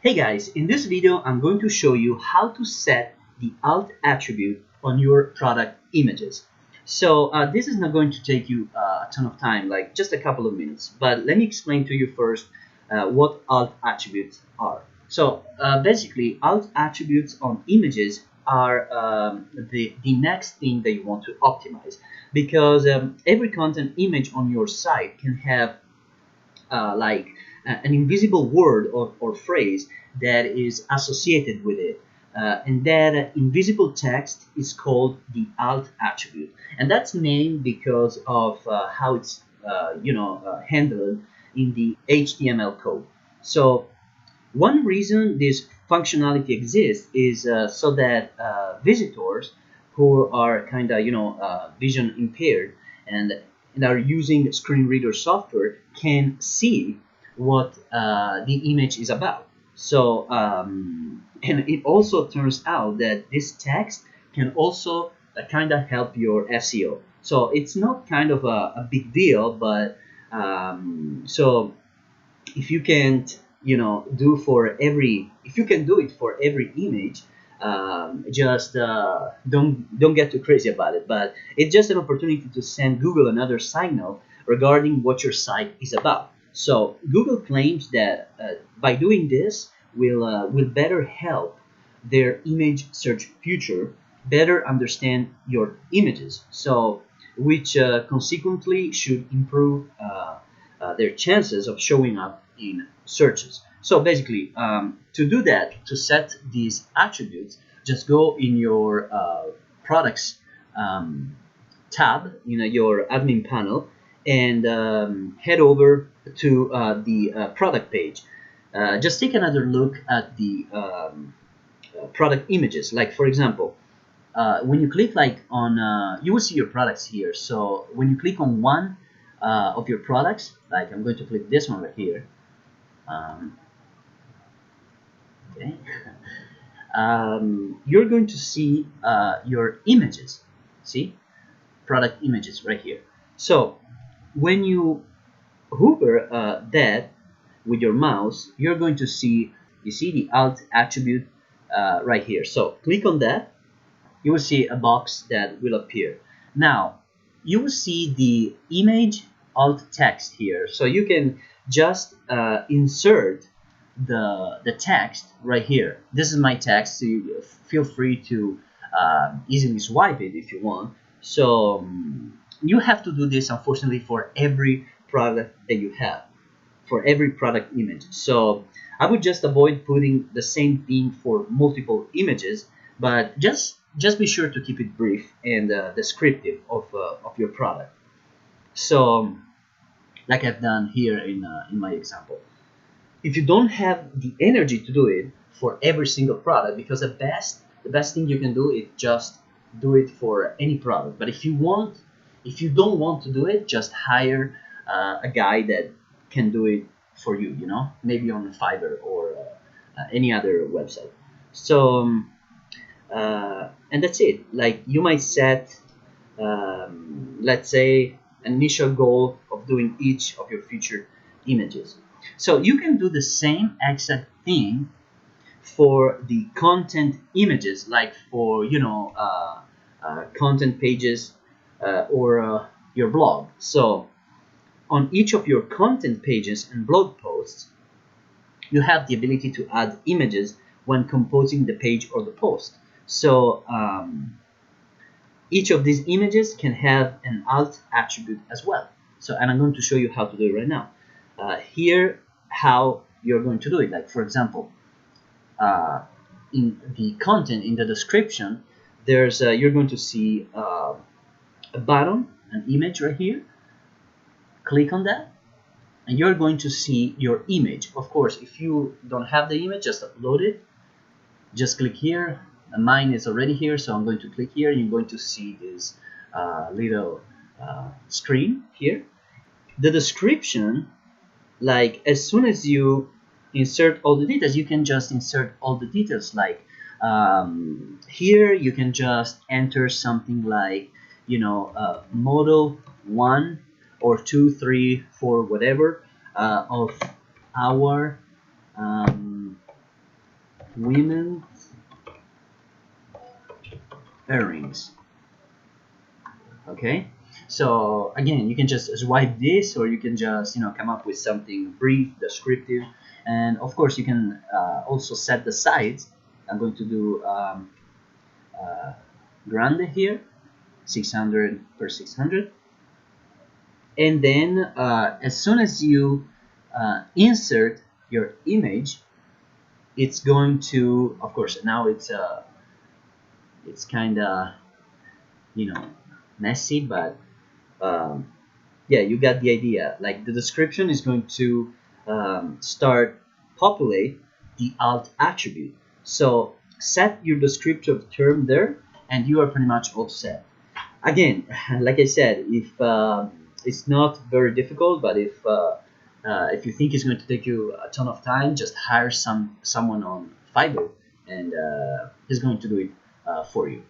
Hey guys, in this video I'm going to show you how to set the alt attribute on your product images. So this is not going to take you a ton of time, like just a couple of minutes, but let me explain to you first what alt attributes are. So basically alt attributes on images are the next thing that you want to optimize, because every content image on your site can have an invisible word or phrase that is associated with it. And that invisible text is called the alt attribute. And that's named because of how it's handled in the HTML code. So one reason this functionality exists is so that visitors who are kind of vision impaired and are using screen reader software can see what the image is about. So and it also turns out that this text can also kind of help your SEO. So it's not kind of a big deal, but so if you can't do for every, if you can do it for every image, just don't get too crazy about it. But it's just an opportunity to send Google another signal regarding what your site is about. So Google claims that by doing this will better help their image search feature better understand your images, so which consequently should improve their chances of showing up in searches. So basically, to do that, to set these attributes, just go in your products tab, your admin panel, and head over to the product page. Just take another look at the product images. Like for example, when you click on, you will see your products here. So when you click on one of your products, like I'm going to click this one right here. Okay. You're going to see your images. See, product images right here. So when you hover that with your mouse, you're going to see, you see the alt attribute right here. So click on that, you will see a box that will appear. Now you will see the image alt text here, so you can just insert the text right here. This is my text, so you feel free to easily swipe it if you want. So you have to do this unfortunately for every product that you have, for every product image. So I would just avoid putting the same thing for multiple images, but just be sure to keep it brief and descriptive of your product. So like I've done here in my example. If you don't have the energy to do it for every single product, because the best thing you can do is just do it for any product. But if you don't want to do it, just hire a guy that can do it for you, maybe on Fiverr or any other website. So and that's it. Like you might set let's say an initial goal of doing each of your featured images. So you can do the same exact thing for the content images, like for content pages or your blog. So on each of your content pages and blog posts, you have the ability to add images when composing the page or the post. So each of these images can have an alt attribute as well. So, and I'm going to show you how to do it right now. Here, how you're going to do it. Like for example, in the content, in the description, there's you're going to see a button, an image right here. Click on that, and you're going to see your image. Of course, if you don't have the image, just upload it. Just click here. Mine is already here, so I'm going to click here. You're going to see this little screen here. The description, like as soon as you insert all the details, you can just insert all the details. Like here, you can just enter something like model 1 or 2, 3, 4, whatever of our women's earrings. Okay, so again, you can just swipe this, or you can just come up with something brief, descriptive, and of course you can also set the size. I'm going to do uh, grande here, 600 per 600, and then as soon as you insert your image, it's going to, of course, now it's kind of messy, but um, yeah, you got the idea. Like the description is going to start populate the alt attribute. So set your descriptive term there, and you are pretty much all set. Again, like I said, if it's not very difficult, but if you think it's going to take you a ton of time, just hire someone on Fiverr, and he's going to do it for you.